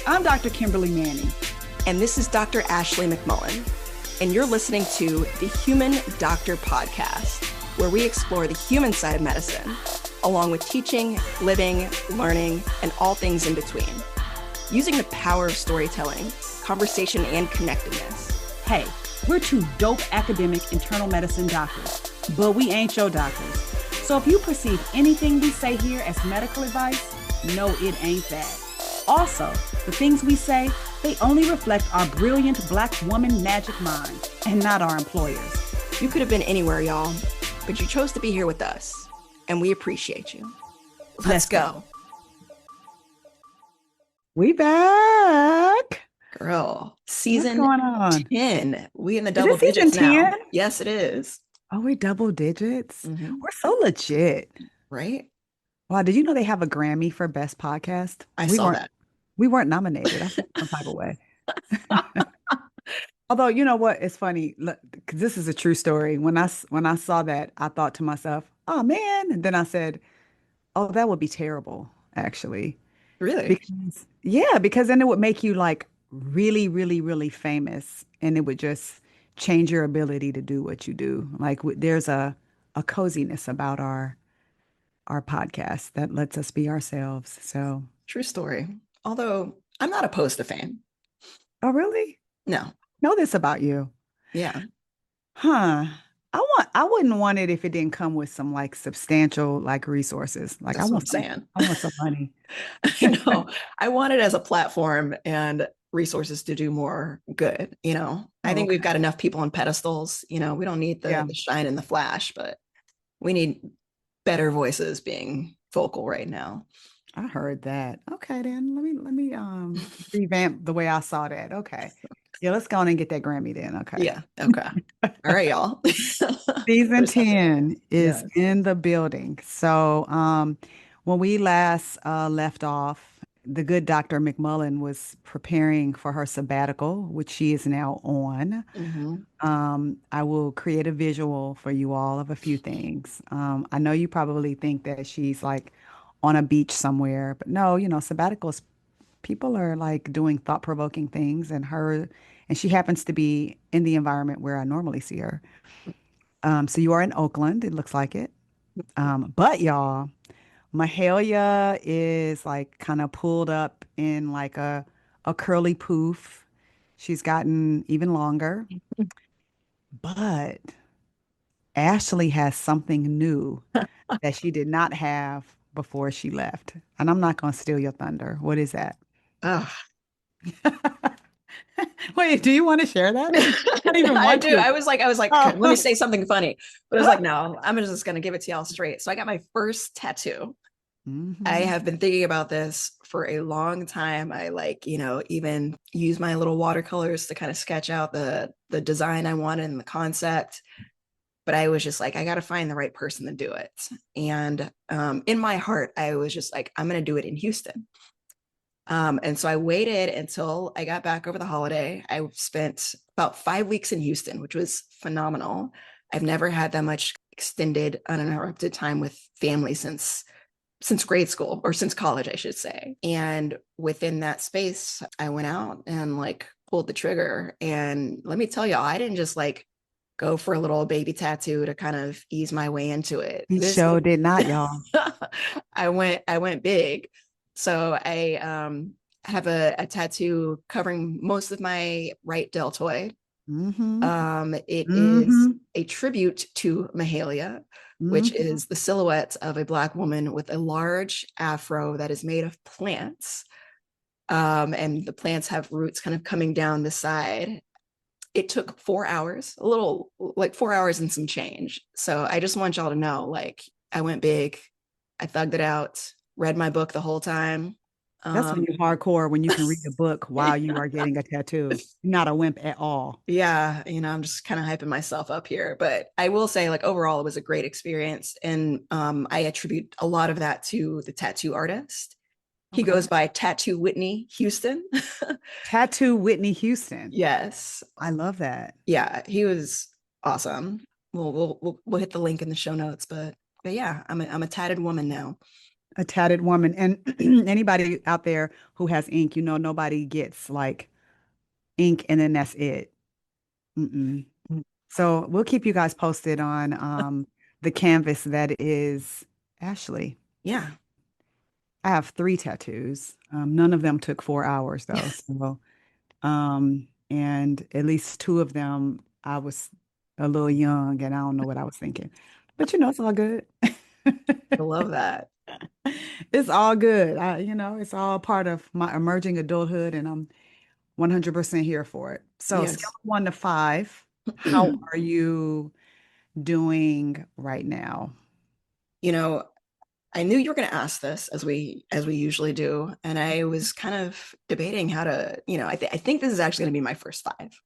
I'm Dr. Kimberly Manning. And this is Dr. Ashley McMullen. And you're listening to the Human Doctor Podcast, where we explore the human side of medicine, along with teaching, living, learning, and all things in between. Using the power of storytelling, conversation, and connectedness. Hey, we're two dope academic internal medicine doctors, but we ain't your doctors. So if you perceive anything we say here as medical advice, no, it ain't that. Also, the things we say, they only reflect our brilliant Black woman magic mind and not our employers. You could have been anywhere, y'all, but you chose to be here with us, and we appreciate you. Let's go. We back. Girl, season What's going on? 10. We in the double Is it digits season now. 10? Yes, it is. Oh, we're double digits? Mm-hmm. We're so legit. Right? Wow, did you know they have a Grammy for Best Podcast? I saw that. We weren't nominated. I feel some type of way. Although, you know what? It's funny. Look, 'cause this is a true story. When I saw that, I thought to myself, "Oh man!" And then I said, "Oh, that would be terrible, actually." Really? Because then it would make you like really, really, really famous, and it would just change your ability to do what you do. Like there's a coziness about our podcast that lets us be ourselves. So, True story. Although I'm not opposed to fame. oh, really? No. Know this about you. Yeah. Huh. I wouldn't want it if it didn't come with some like substantial like resources. Like That's what I'm saying. I want some money. I want it as a platform and resources to do more good. I think we've got enough people on pedestals. We don't need the shine and the flash, but we need better voices being vocal right now. I heard that. Okay, then let me revamp the way I saw that. Okay. Yeah, let's go on and get that Grammy then. Okay. Yeah. Okay. All right, y'all. Season 10 is Yes. in the building. So when we last left off, the good Dr. McMullen was preparing for her sabbatical, which she is now on. Mm-hmm. I will create a visual for you all of a few things. I know you probably think that she's like on a beach somewhere, but no, sabbaticals, people are like doing thought-provoking things, and she happens to be in the environment where I normally see her. So you are in Oakland, it looks like it. But y'all, Mahalia is like kind of pulled up in like a curly poof. She's gotten even longer. But Ashley has something new that she did not have before she left. And I'm not going to steal your thunder. What is that? Oh. Wait, do you want to share that? I don't even I want do. to. I was like, let me say something funny. But I was like, no, I'm just going to give it to y'all straight. So I got my first tattoo. Mm-hmm. I have been thinking about this for a long time. I even use my little watercolors to kind of sketch out the design I wanted and the concept. But I was just like, I got to find the right person to do it. And in my heart, I was just like, I'm going to do it in Houston. And so I waited until I got back over the holiday. I spent about 5 weeks in Houston, which was phenomenal. I've never had that much extended, uninterrupted time with family since grade school, or since college, I should say. And within that space, I went out and like pulled the trigger. And let me tell you, I didn't just like go for a little baby tattoo to kind of ease my way into it. He sure did not, y'all. I went big. So I have a tattoo covering most of my right deltoid. Mm-hmm. It is a tribute to Mahalia, which is the silhouette of a Black woman with a large afro that is made of plants. And the plants have roots kind of coming down the side. It took 4 hours, a little like 4 hours and some change. So I just want y'all to know, like, I went big, I thugged it out, read my book the whole time. That's when you're hardcore, when you can read a book while you are getting a tattoo. You're not a wimp at all. Yeah, I'm just kind of hyping myself up here. But I will say, like, overall, it was a great experience. And I attribute a lot of that to the tattoo artist. He goes by Tattoo Whitney Houston. Tattoo Whitney Houston. Yes. I love that. Yeah, he was awesome. We'll hit the link in the show notes, but yeah, I'm a tatted woman now. a tatted woman. And anybody out there who has ink, nobody gets like ink and then that's it. Mm-mm. So we'll keep you guys posted on the canvas that is Ashley. Yeah. I have three tattoos. None of them took 4 hours though. So, and at least two of them, I was a little young and I don't know what I was thinking. But it's all good. I love that. It's all good. It's all part of my emerging adulthood and I'm 100% here for it. So, scale Yes. of 1 to 5, how are you doing right now? You know, I knew you were going to ask this as we usually do, and I was kind of debating how to, I think this is actually going to be my first five.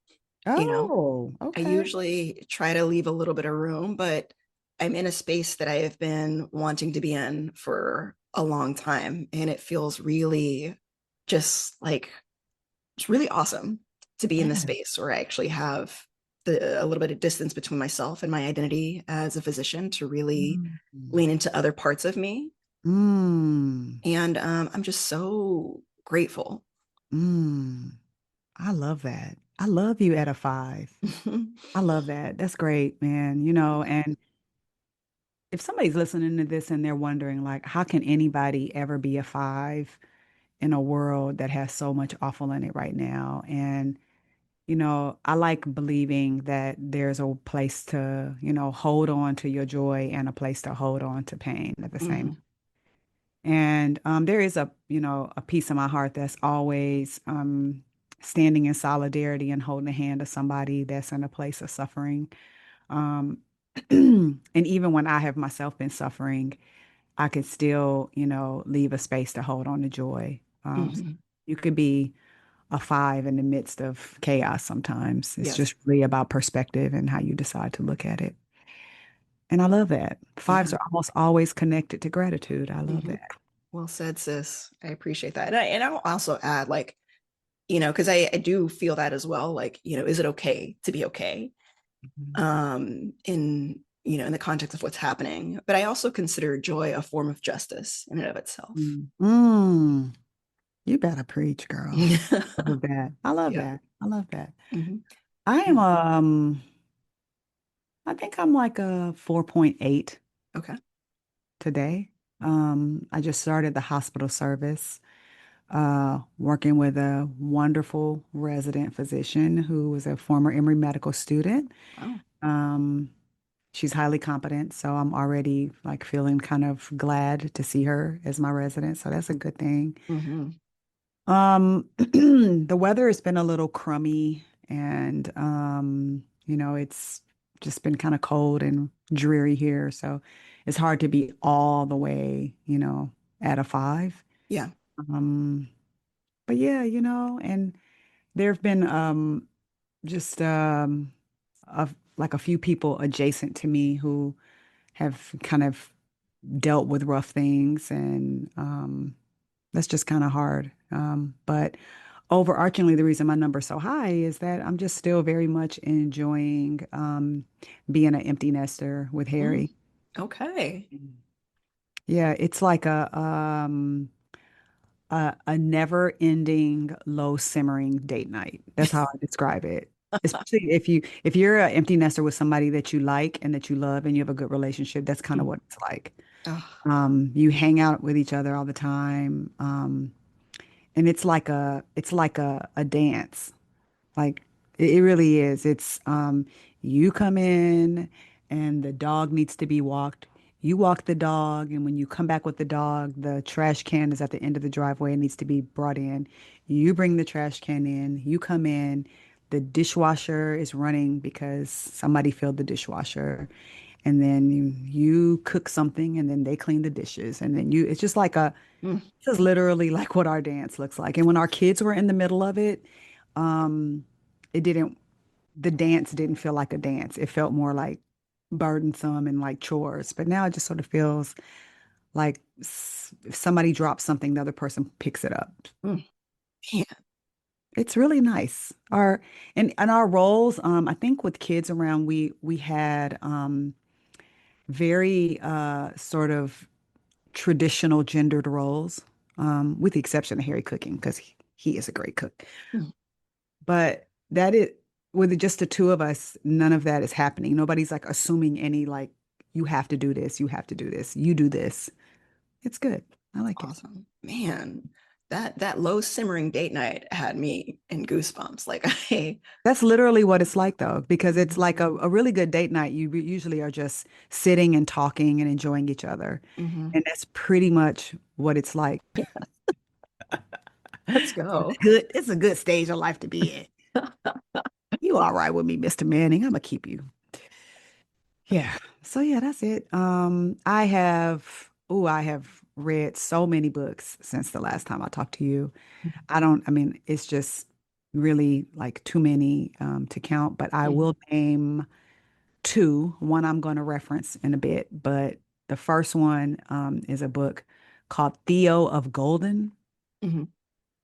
You know, Oh, I okay. usually try to leave a little bit of room, but I'm in a space that I have been wanting to be in for a long time, and it feels really just like it's really awesome to be in the Yeah. space where I actually have a little bit of distance between myself and my identity as a physician to really Mm. lean into other parts of me. Mm. And I'm just so grateful. Mm. I love that. I love you at a 5. I love that. That's great, man. And if somebody's listening to this and they're wondering, like, how can anybody ever be a 5 in a world that has so much awful in it right now? And, I like believing that there's a place to, hold on to your joy and a place to hold on to pain at the same. Mhm, And there is a piece of my heart that's always standing in solidarity and holding the hand of somebody that's in a place of suffering. Um, and even when I have myself been suffering, I could still, leave a space to hold on to joy. mhm. You could be a 5 in the midst of chaos sometimes. It's Yes. just really about perspective and how you decide to look at it. And I love that. Fives Yeah. are almost always connected to gratitude. I love Mhm. that. Well said, sis. I appreciate that. And I'll also add, like, because I do feel that as well. Like, is it okay to be okay? Mhm. In the context of what's happening. But I also consider joy a form of justice in and of itself. Mm. Mm. You better preach, girl. I love that. I love Yeah. that. I love that. Hmm. I am Yeah. I think I'm like a 4.8 Okay. today. I just started the hospital service, working with a wonderful resident physician who was a former Emory medical student. Wow. Um, she's highly competent, so I'm already like feeling kind of glad to see her as my resident. So that's a good thing. Hmm. The weather has been a little crummy and it's just been kind of cold and dreary here. So it's hard to be all the way, at a 5. Yeah. Um, but yeah, and there have been just like a few people adjacent to me who have kind of dealt with rough things and that's just kind of hard. But overarchingly, the reason my number's so high is that I'm just still very much enjoying being an empty nester with Mm. Harry. Okay. Yeah, it's like a never-ending, low-simmering date night. That's how I describe it. Especially if you're an empty nester with somebody that you like and that you love and you have a good relationship, that's kind of Mm. what it's like. Oh. You hang out with each other all the time. And it's like a dance. Like it really is. It's you come in and the dog needs to be walked. You walk the dog, and when you come back with the dog, the trash can is at the end of the driveway and needs to be brought in. You bring the trash can in, you come in, the dishwasher is running because somebody filled the dishwasher. And then you cook something and then they clean the dishes. And then it's just like Mm. this is literally like what our dance looks like. And when our kids were in the middle of it, um, it didn't, the dance didn't feel like a dance. It felt more like burdensome and like chores. But now it just sort of feels like if somebody drops something, the other person picks it up. Mm. Man. It's really nice. And our roles, I think with kids around, we had very sort of traditional gendered roles, with the exception of Harry cooking, because he is a great cook. Mm. But that is, with just the two of us, none of that is happening. Nobody's like assuming any like, you have to do this, you have to do this, you do this. It's good. I like it. Awesome. Man, that low simmering date night had me in goosebumps. Like I That's literally what it's like, though, because it's Mhm. like a really good date night. Usually are just sitting and talking and enjoying each other. Mhm. And that's pretty much what it's like. Let's go. It's a good stage of life to be in. You all right with me, Mr. Manning? I'm gonna keep you. Yeah. So yeah, that's it. I have read so many books since the last time I talked to you. I mean, it's just really like too many to count, but I Mhm. will name two. One I'm going to reference in a bit, but the first one is a book called Theo of Golden. Mhm.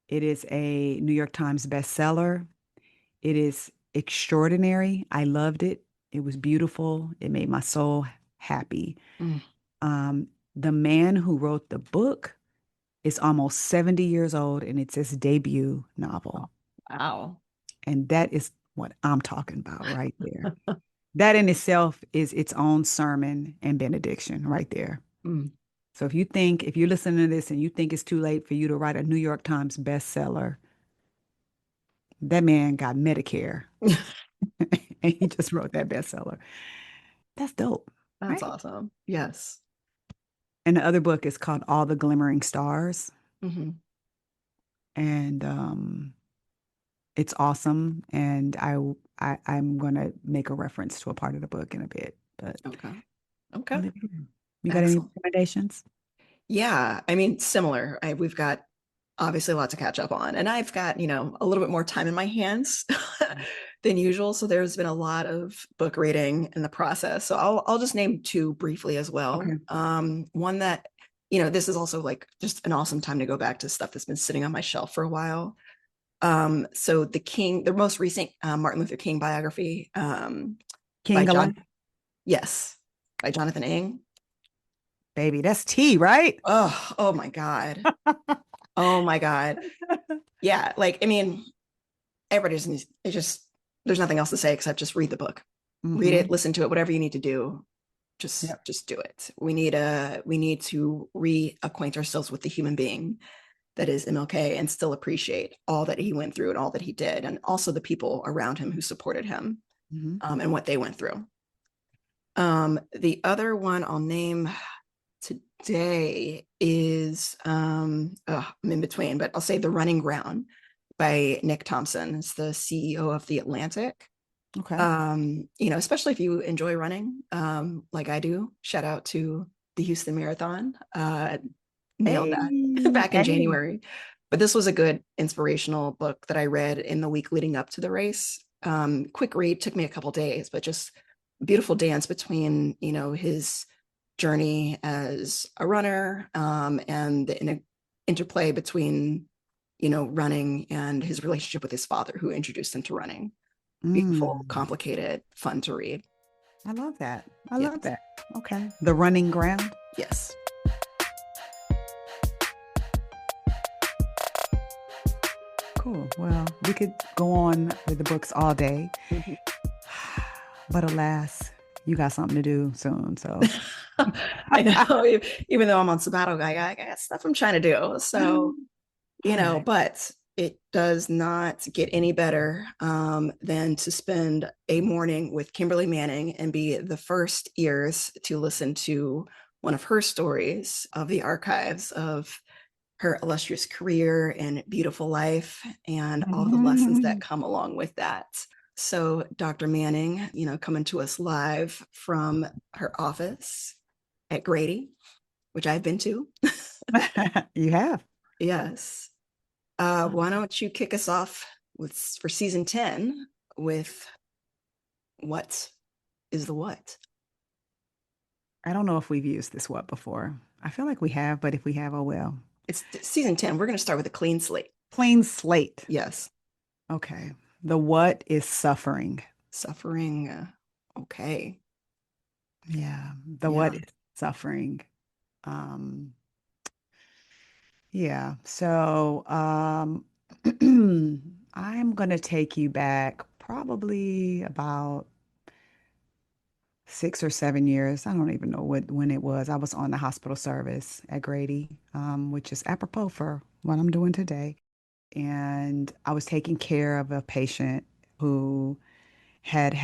It is a New York Times bestseller. It is extraordinary. I loved it. It was beautiful. It made my soul happy. Mm. Um, the man who wrote the book is almost 70 years old, and it's his debut Oh, novel. wow. And that is what I'm talking about right there. That in itself is its own sermon and benediction right there. Mm. So if you're listening to this and you think it's too late for you to write a New York Times bestseller, that man got Medicare and he just wrote that bestseller. That's dope, That's right? awesome. Yes. And the other book is called All the Glimmering Stars. Hmm. And it's awesome. And I'm gonna make a reference to a part of the book in a bit. But Okay. Okay. I'll leave it here. You got any Excellent. recommendations? Yeah, I mean, similar. We've got obviously a lot to catch up on, and I've got, a little bit more time in my hands than usual. So there's been a lot of book reading in the process. So I'll just name two briefly as well. Okay. One that, this is also like just an awesome time to go back to stuff that's been sitting on my shelf for a while. So the most recent Martin Luther King biography, by King John, Alive, yes, by Jonathan Ing. baby. That's tea, right? Oh my God. Oh my God. Yeah, like I mean, everybody just needs it just there's nothing else to say except just read the book. Read it, Mm-hmm. listen to it, whatever you need to do. Just Yep. just do it. We need to reacquaint ourselves with the human being that is MLK and still appreciate all that he went through and all that he did, and also the people around him who supported him, Mm-hmm. and what they went through. The other one I'll name today is I'm in between, but I'll say The Running Ground by Nick Thompson. It's the CEO of The Atlantic. Okay. Especially if you enjoy running, like I do. Shout out to the Houston Marathon. Nailed Hey, that back in hey. January. But this was a good inspirational book that I read in the week leading up to the race. Quick read, took me a couple days, but just beautiful dance between, his journey as a runner, and the interplay between, running and his relationship with his father, who introduced him to running. Beautiful, Mm, complicated, fun to read. I love that. I love Yes. that. Okay. The Running Ground. Yes. Cool. Well, we could go on with the books all day, Mhm. but alas, you got something to do soon. So, I know, even though I'm on sabbatical, I got stuff I'm trying to do. So, all right. but it does not get any better, than to spend a morning with Kimberly Manning and be the first ears to listen to one of her stories of the archives of her illustrious career and beautiful life and all the lessons that come along with that. So, Dr. Manning, coming to us live from her office at Grady, which I've been to. You have. Yes. Why don't you kick us off with for season 10 with what is the what? I don't know if we've used this what before. I feel like we have, but if we have, oh well. It's season 10. We're going to start with a clean slate. Clean slate. Yes. Okay. The what is suffering. Suffering. Okay. Yeah. The Yeah. what is suffering. Um, Yeah. So, I'm gonna take you back probably about 6 or 7 years. I don't even know when it was. I was on the hospital service at Grady, which is apropos for what I'm doing today. And I was taking care of a patient who had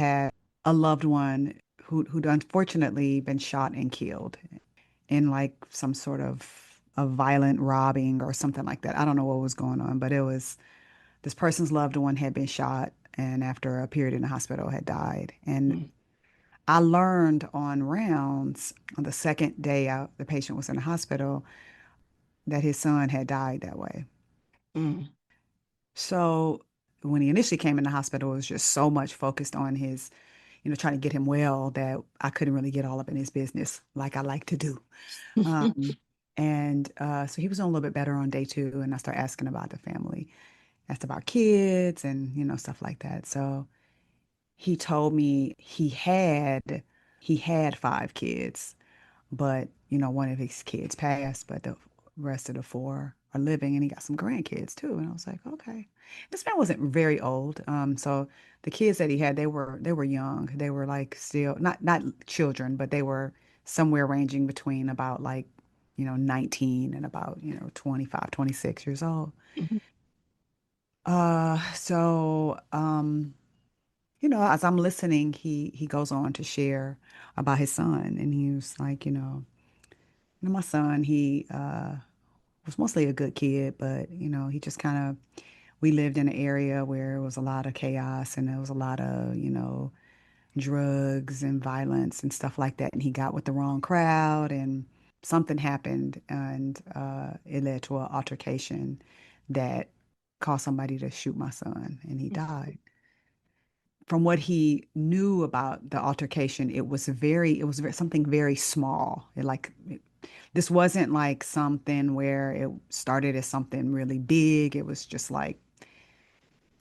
a loved one who'd unfortunately been shot and killed in like some sort of a violent robbing or something like that. I don't know what was going on, but it was this person's loved one had been shot and after a period in the hospital had died. And Mm, I learned on rounds on the second day the patient was in the hospital that his son had died that way. mm, So when he initially came in the hospital, it was just so much focused on his, trying to get him well that I couldn't really get all up in his business like I like to do. Um, and so he was on a little bit better on day two, and I started asking about the family, asked about kids and, stuff like that. So he told me he had 5 kids, but one of his kids passed, but the rest of the four are living, and he got some grandkids too. And I was like, okay. This man wasn't very old. So the kids that he had, they were young. They were like still not children, but they were somewhere ranging between about like, 19 and about, 25, 26 years old. mhm, So as I'm listening, he goes on to share about his son, and he was like, my son, he was mostly a good kid, but he just kind of we lived in an area where it was a lot of chaos and there was a lot of, drugs and violence and stuff like that. And he got with the wrong crowd and something happened and it led to an altercation that caused somebody to shoot my son and he died. From what he knew about the altercation, it was something very small. This wasn't like something where it started as something really big. It was just like,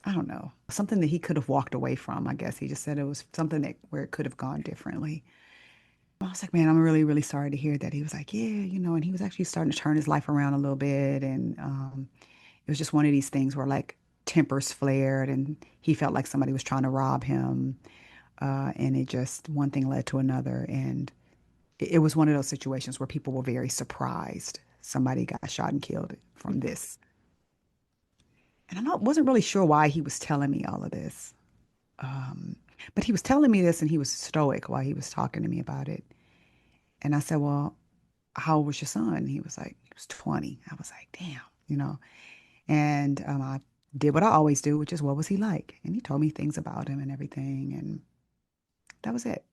I don't know, something that he could have walked away from, I guess. He just said it was something that where it could have gone differently. I was like, man, I'm really, really sorry to hear that. He was like, yeah, and he was actually starting to turn his life around a little bit. And it was just one of these things where like tempers flared and he felt like somebody was trying to rob him. And it just, one thing led to another. And it was one of those situations where people were very surprised somebody got shot and killed from this. And wasn't really sure why he was telling me all of this. Um, but he was telling me this and he was stoic while he was talking to me about it. And I said, well, how old was your son? He was like, he was 20. I was like, damn. And I did what I always do, which is what was he like? And he told me things about him and everything. And that was it.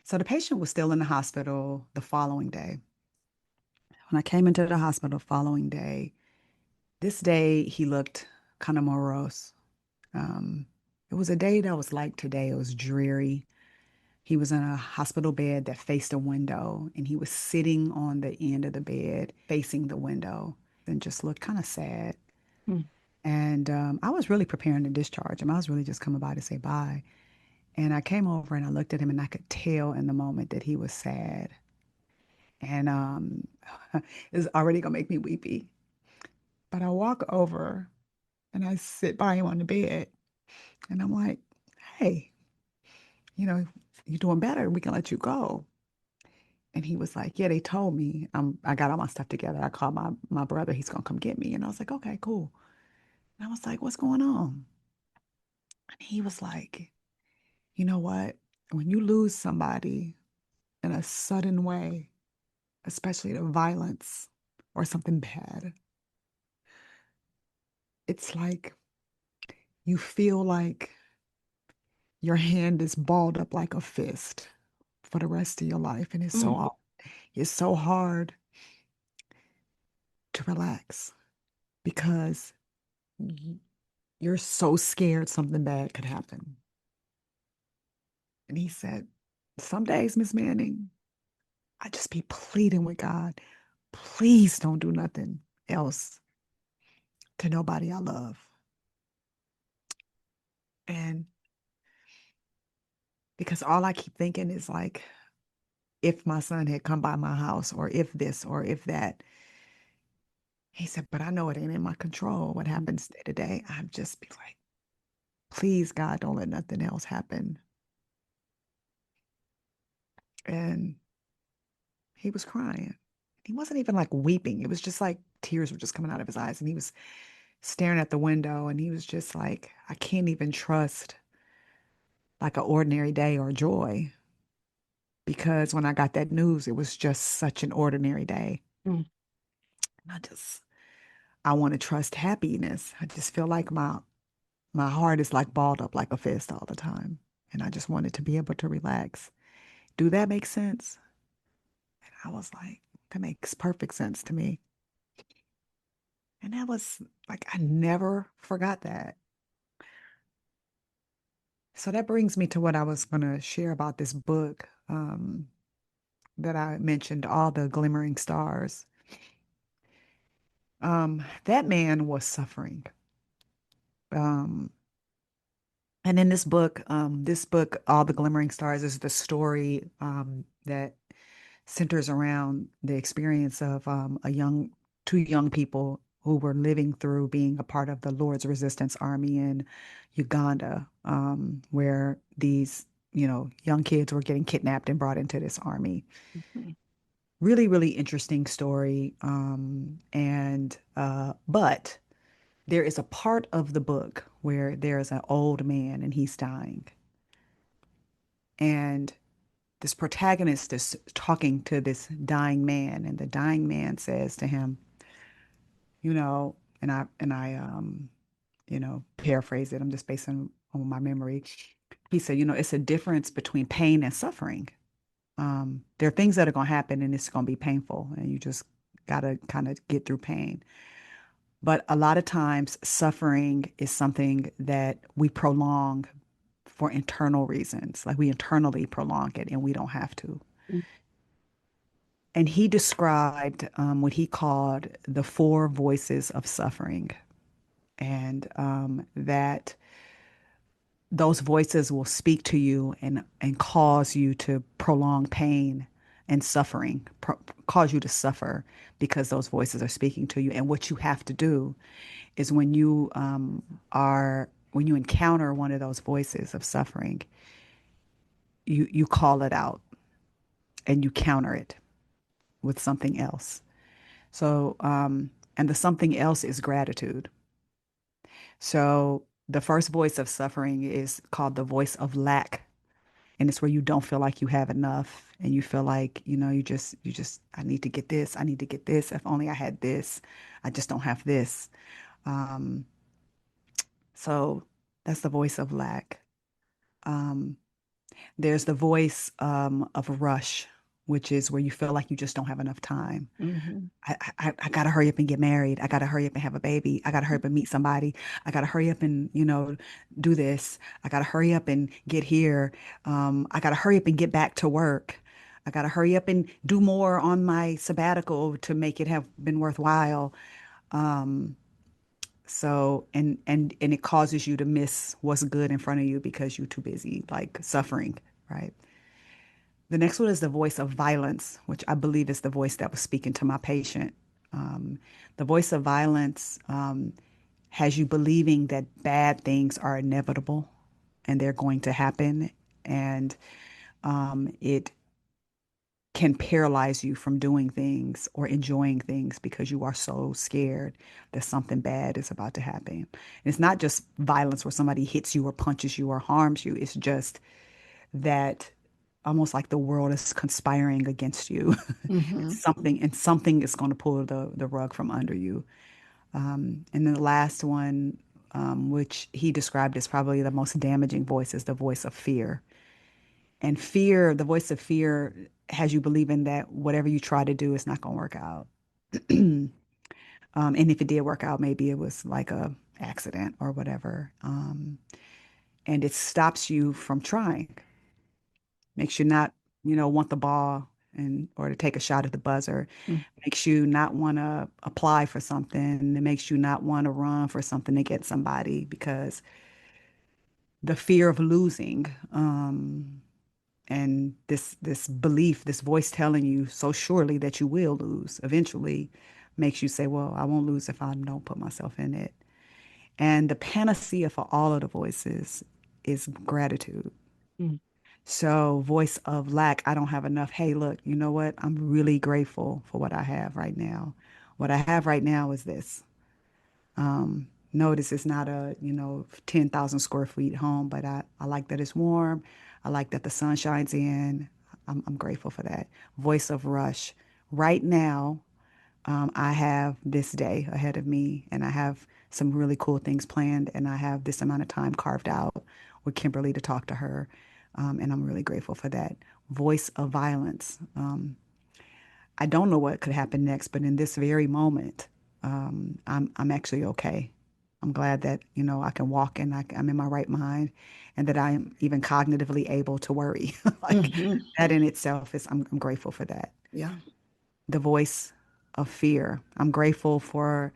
So the patient was still in the hospital the following day. When I came into the hospital the following day, this day he looked kind of morose. Um, it was a day that was like today. It was dreary. He was in a hospital bed that faced a window, and he was sitting on the end of the bed facing the window and just looked kind of sad. mm, And I was really preparing to discharge him. I was really just coming by to say bye. And I came over and I looked at him, and I could tell in the moment that he was sad. And it's already gonna make me weepy. But I walk over and I sit by him on the bed, and I'm like, hey, you know, you're doing better. We can let you go. And he was like, yeah, they told me. I got all my stuff together. I called my brother. He's gonna come get me. And I was like, okay, cool. And I was like, what's going on? And he was like, you know what? When you lose somebody in a sudden way, especially to violence or something bad, it's like you feel like your hand is balled up like a fist for the rest of your life. And mm, it's so hard to relax because y- you're so scared something bad could happen. And he said, some days, Miss Manning, I just be pleading with God, please don't do nothing else to nobody I love. And because all I keep thinking is like, if my son had come by my house, or if this, or if that. He said, but I know it ain't in my control what happens day to day. I'd just be like, please, God, don't let nothing else happen. And he was crying. He wasn't even like weeping. It was just like tears were just coming out of his eyes. And he was staring at the window and he was just like, I can't even trust like an ordinary day or joy because when I got that news, it was just such an ordinary day. Mm. And I want to trust happiness. I just feel like my heart is like balled up like a fist all the time. And I just wanted to be able to relax. Do that make sense? And I was like, that makes perfect sense to me. And that was like, I never forgot that. So that brings me to what I was going to share about this book that I mentioned, All the Glimmering Stars. That man was suffering. Um, and in this book, All the Glimmering Stars, is the story that centers around the experience of two young people who were living through being a part of the Lord's Resistance Army in Uganda, where these, young kids were getting kidnapped and brought into this army. Mhm. Really, really interesting story. But there is a part of the book where there is an old man and he's dying. And this protagonist is talking to this dying man, and the dying man says to him, paraphrase it. I'm just based on my memory. He said, it's a difference between pain and suffering. There are things that are going to happen, and it's going to be painful, and you just got to kind of get through pain. But a lot of times, suffering is something that we prolong for internal reasons. Like we internally prolong it, and we don't have to. And he described what he called the four voices of suffering, and that those voices will speak to you and cause you to prolong pain and suffering, cause you to suffer because those voices are speaking to you. And what you have to do is when you encounter one of those voices of suffering, you call it out and you counter it with something else. So, and the something else is gratitude. So the first voice of suffering is called the voice of lack. And it's where you don't feel like you have enough and you feel like, I need to get this. I need to get this. If only I had this. I just don't have this. Um, so that's the voice of lack. Um, there's the voice of rush, which is where you feel like you just don't have enough time. Mhm. I gotta hurry up and get married. I gotta hurry up and have a baby. I gotta hurry up and meet somebody. I gotta hurry up and, do this. I gotta hurry up and get here. I gotta hurry up and get back to work. I gotta hurry up and do more on my sabbatical to make it have been worthwhile. Um, and it causes you to miss what's good in front of you because you're too busy, like suffering, right? The next one is the voice of violence, which I believe is the voice that was speaking to my patient. Um, the voice of violence has you believing that bad things are inevitable and they're going to happen. And it can paralyze you from doing things or enjoying things because you are so scared that something bad is about to happen. And it's not just violence where somebody hits you or punches you or harms you, it's just that almost like the world is conspiring against you. Mhm. Something is going to pull the rug from under you. And then the last one, which he described as probably the most damaging voice, is the voice of fear. And fear, the voice of fear, has you believing that whatever you try to do is not going to work out. And if it did work out, maybe it was like a accident or whatever. And it stops you from trying, makes you not, want the ball and or to take a shot at the buzzer, Mm. makes you not want to apply for something. It makes you not want to run for something to get somebody because the fear of losing, and this belief, this voice telling you so surely that you will lose eventually, makes you say, well, I won't lose if I don't put myself in it. And the panacea for all of the voices is gratitude. Mm. So, voice of lack, I don't have enough. Hey, look, you know what? I'm really grateful for what I have right now. What I have right now is this. Notice it's not a, 10,000 square feet home, but I like that it's warm. I like that the sun shines in. I'm grateful for that. Voice of rush. Right now, I have this day ahead of me, and I have some really cool things planned, and I have this amount of time carved out with Kimberly to talk to her, and I'm really grateful for that. Voice of violence. I don't know what could happen next, but in this very moment, I'm actually okay. I'm glad that I can walk and I'm in my right mind, and that I am even cognitively able to worry. Like Hmm. that in itself is I'm grateful for that. Yeah. The voice of fear. I'm grateful for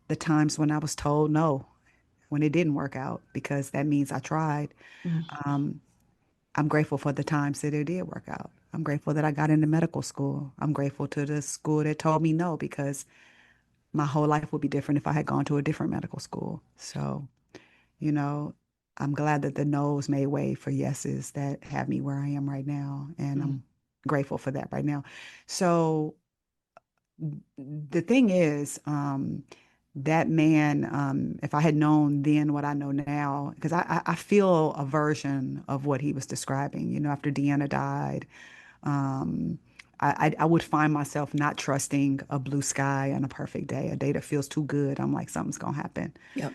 the times when I was told no, when it didn't work out, because that means I tried. Mm. I'm grateful for the times that it did work out. I'm grateful that I got into medical school. I'm grateful to the school that told me no, because my whole life would be different if I had gone to a different medical school. So, you know, I'm glad that the no's made way for yeses that have me where I am right now. And Mm. I'm grateful for that right now. So the thing is, that man, if I had known then what I know now, because I feel a version of what he was describing, after Deanna died, um, I would find myself not trusting a blue sky and a perfect day, a day that feels too good. I'm like, something's gonna happen. Yep.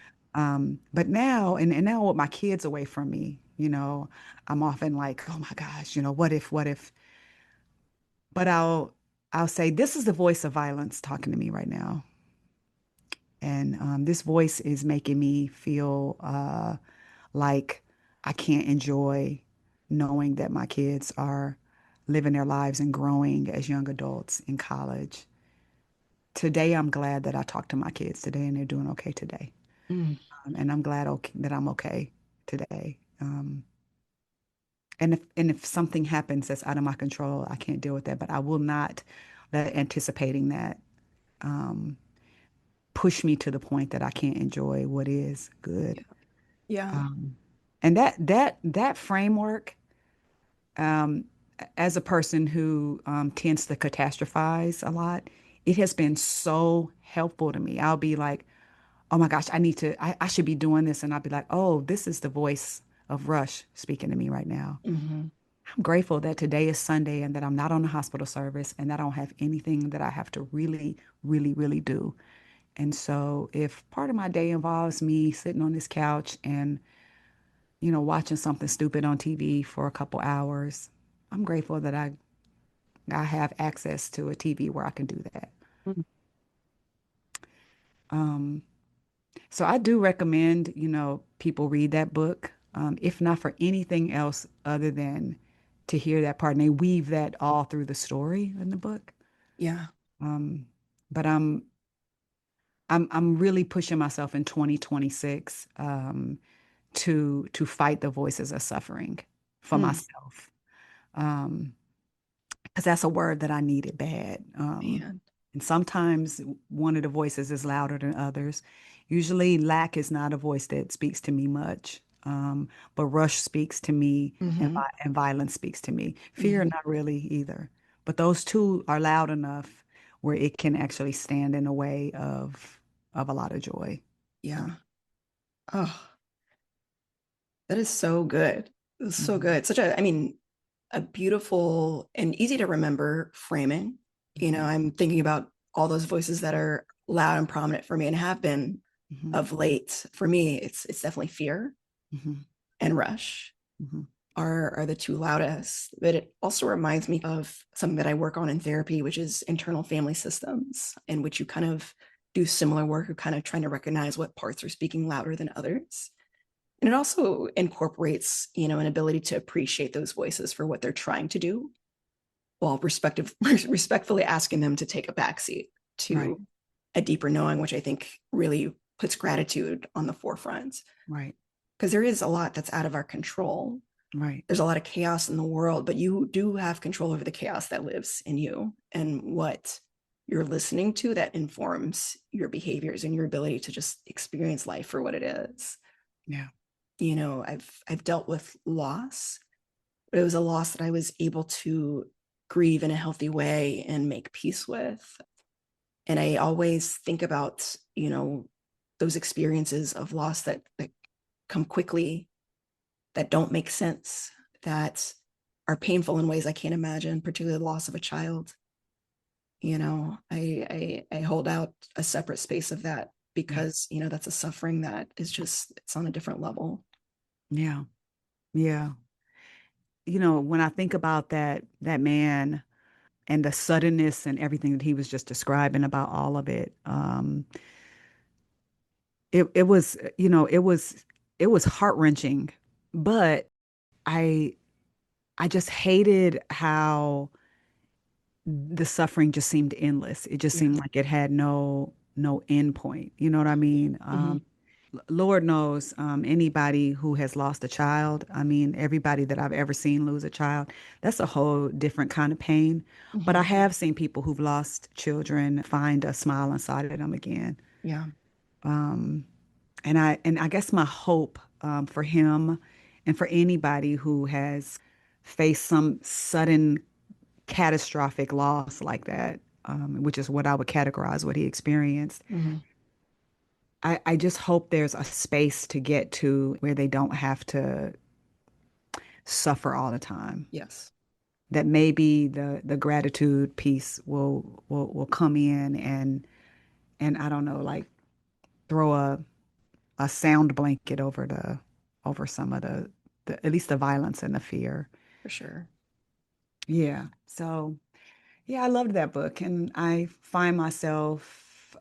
But now, and now with my kids away from me, I'm often like, oh my gosh, what if? But I'll say, this is the voice of violence talking to me right now. And this voice is making me feel like I can't enjoy knowing that my kids are living their lives and growing as young adults in college. Today, I'm glad that I talked to my kids today and they're doing okay today. Mm. And I'm glad that I'm okay today. And if something happens that's out of my control, I can't deal with that. But I will not let anticipating that um, push me to the point that I can't enjoy what is good. Yeah. Yeah. Um, and that framework, um, as a person who tends to catastrophize a lot, it has been so helpful to me. I'll be like, oh my gosh, I should be doing this. And I'll be like, oh, this is the voice of Rush speaking to me right now. Hmm. I'm grateful that today is Sunday and that I'm not on the hospital service and that I don't have anything that I have to really, really, really do. And so if part of my day involves me sitting on this couch and watching something stupid on TV for a couple hours, I'm grateful that I have access to a TV where I can do that. Um, so I do recommend, people read that book, if not for anything else other than to hear that part. And they weave that all through the story in the book. Yeah. Um, but I'm really pushing myself in 2026 to fight the voices of suffering for Mm. myself. Because that's a word that I needed bad. Man. And sometimes one of the voices is louder than others. Usually, lack is not a voice that speaks to me much, but rush speaks to me, and, Hmm. and violence speaks to me. Fear, Hmm. not really either. But those two are loud enough where it can actually stand in a way of a lot of joy for me. Yeah. Oh, that is so good. It's so Mhm, good. Such a, I mean, a beautiful and easy to remember framing. mhm, I'm thinking about all those voices that are loud and prominent for me and have been mhm, of late. For me, it's definitely fear mhm, and rush mhm, are the two loudest. But it also reminds me of something that I work on in therapy, which is internal family systems, in which you kind of do similar work of kind of trying to recognize what parts are speaking louder than others. And it also incorporates, an ability to appreciate those voices for what they're trying to do while respectfully asking them to take a backseat right, to a deeper knowing, which I think really puts gratitude on the forefront. right, Because there is a lot that's out of our control. right, There's a lot of chaos in the world, but you do have control over the chaos that lives in you and what you're listening to that informs your behaviors and your ability to just experience life for what it is. Yeah. You know, I've dealt with loss, but it was a loss that I was able to grieve in a healthy way and make peace with. And I always think about, you know, those experiences of loss that come quickly, that don't make sense, that are painful in ways I can't imagine, particularly the loss of a child. You know, I hold out a separate space of that Yeah. because, you know, that's a suffering that is just, it's on a different level. Yeah. Yeah. You know, when I think about that man and the suddenness and everything that he was just describing about all of it, it was, you know, it was heart-wrenching, but I I just hated how the suffering just seemed endless. It just Yeah. seemed like it had no end point. You know what I mean? Mm-hmm. Lord knows, anybody who has lost a child, I mean, everybody that I've ever seen lose a child, that's a whole different kind of pain. But I Mm-hmm. have seen people who've lost children find a smile inside of them again. Yeah. Um, and I guess my hope, for him and for anybody who has faced some sudden catastrophic loss like that, which is what I would categorize what he experienced. Mm-hmm. I just hope there's a space to get to where they don't have to suffer all the time. Yes. That maybe the gratitude piece will come in and I don't know, like throw a sound blanket over the over some of the at least the violence and the fear. For sure. Yeah. So yeah, I loved that book, and I find myself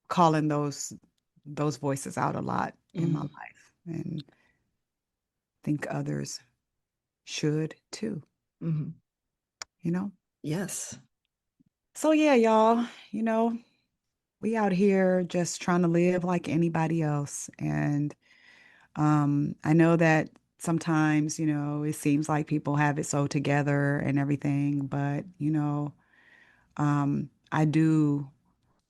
calling those voices out a lot in my Mm-hmm. life, and think others should too, Mm-hmm. you know? Yes. So yeah, y'all, you know, we out here just trying to live like anybody else. And I know that sometimes, you know, it seems like people have it so together and everything, but you know, I do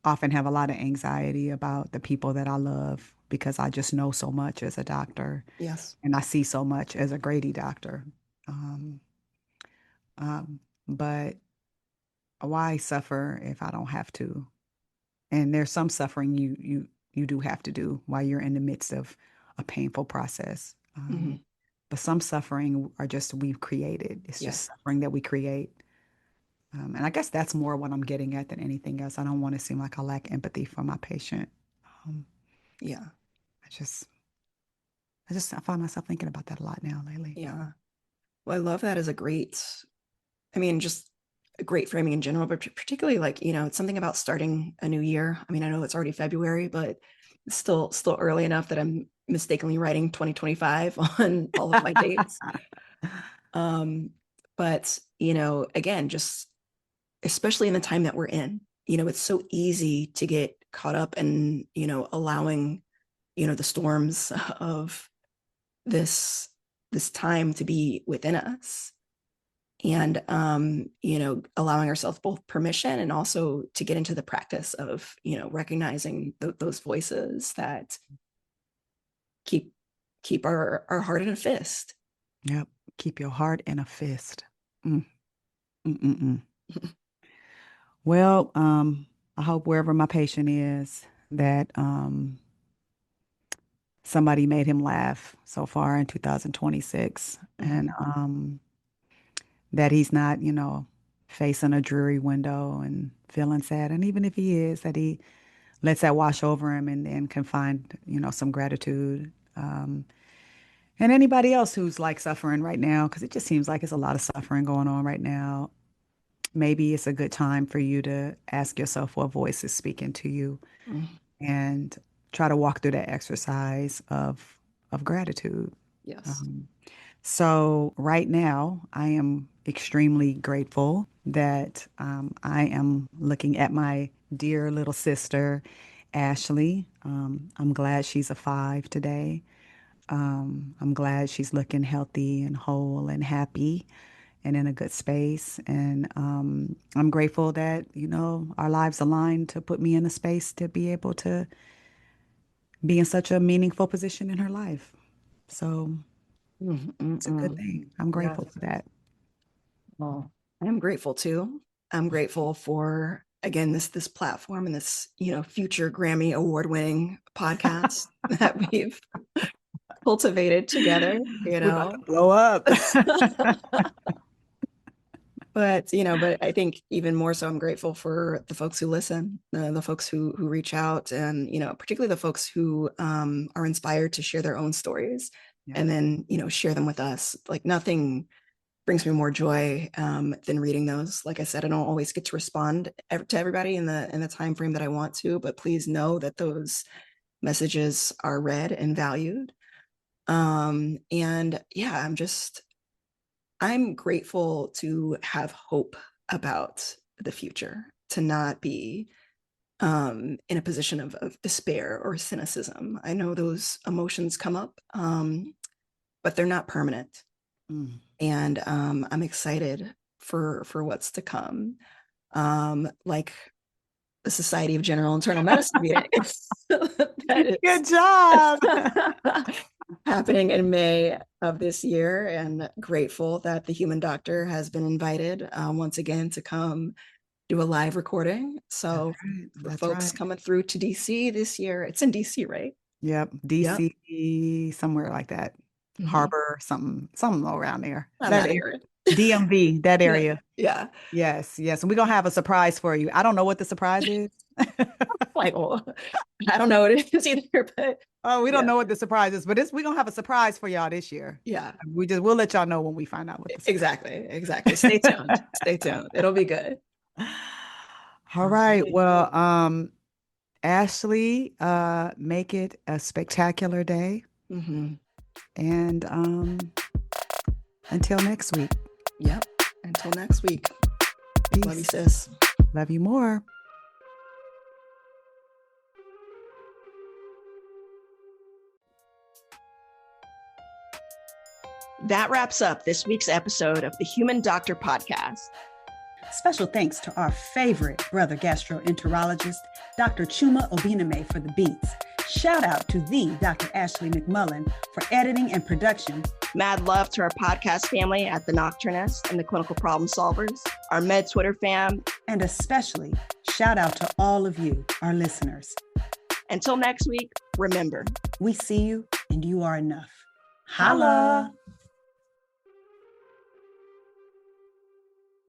often have a lot of anxiety about the people that I love because I just know so much as a doctor Yes. and I see so much as a Grady doctor. Um, but why suffer if I don't have to? And there's some suffering you do have to do while you're in the midst of a painful process. Mm-hmm. But some suffering are just we've created. It's Yeah. just suffering that we create. And I guess that's more what I'm getting at than anything else. I don't want to seem like I lack empathy for my patient. Um, Yeah. I just, I find myself thinking about that a lot now lately. Yeah. Well, I love that as a great, I mean, just a great framing in general, but particularly like, you know, it's something about starting a new year. I mean, I know it's already February, but it's still early enough that I'm mistakenly writing 2025 on all of my dates. Um, but you know, again, just especially in the time that we're in, you know, it's so easy to get caught up in, you know, allowing, you know, the storms of this time to be within us, and you know, allowing ourselves both permission and also to get into the practice of, you know, recognizing those voices that keep our heart in a fist. Yep. Keep your heart in a fist. Mm, mm, mm, mm. Well, I hope wherever my patient is that somebody made him laugh so far in 2026, Mm-hmm. and that he's not, you know, facing a dreary window and feeling sad. And even if he is, that he lets that wash over him and then can find, you know, some gratitude. And anybody else who's like suffering right now, because it just seems like it's a lot of suffering going on right now. Maybe it's a good time for you to ask yourself what voice is speaking to you Mm-hmm. and try to walk through that exercise of gratitude. Yes. Um, so right now, I am extremely grateful that I am looking at my dear little sister, Ashley. I'm glad she's a 5 today. I'm glad she's looking healthy and whole and happy. and in a good space. And I'm grateful that, our lives aligned to put me in a space to be able to be in such a meaningful position in her life. So it's a good Mm-mm-mm. thing. I'm Yeah. grateful for that. Well, I'm grateful too. I'm grateful for again this platform and this future Grammy award winning podcast that we've cultivated together. We're about to blow up. But I think even more so, I'm grateful for the folks who listen, the folks who reach out, and particularly the folks who are inspired to share their own stories, Yeah. and then share them with us. Like nothing brings me more joy than reading those. Like I said, I don't always get to respond to everybody in the time frame that I want to, but please know that those messages are read and valued. And yeah, I'm grateful to have hope about the future, to not be in a position of despair or cynicism. I know those emotions come up, but they're not permanent. Mm. And I'm excited for what's to come. Like the Society of General Internal Medicine meeting that Good job. is happening in May of this year, and grateful that the Human Doctor has been invited once again to come do a live recording. That's So right. for That's folks right. coming through to DC this year, it's in DC, right? Yep. Yep. DC, somewhere like that. Mm-hmm. Harbor, something around there. I'm That not area. here. DMV, that Yeah. area. Yeah. Yes, yes. And we're gonna have a surprise for you. I don't know what the surprise is. Like, well, I don't know what it is either, but Oh, we don't yeah. know what the surprise is, but we're gonna have a surprise for y'all this year. Yeah. We'll let y'all know when we find out what the surprise Exactly. Exactly. Stay tuned. Stay tuned. It'll be good. is. All All right. right. Well, Ashley, make it a spectacular day. Mm-hmm. And until next week, Yep. Until next week. Love you, peace. sis. Love you more. That wraps up this week's episode of the Human Doctor Podcast. Special thanks to our favorite brother gastroenterologist, Dr. Chuma Obiname, for the beats. Shout out to the Dr. Ashley McMullen for editing and production. Mad love to our podcast family at The Nocturnist and the Clinical Problem Solvers, our Med Twitter fam. And especially shout out to all of you, our listeners. Until next week, remember, we see you and you are enough. Holla!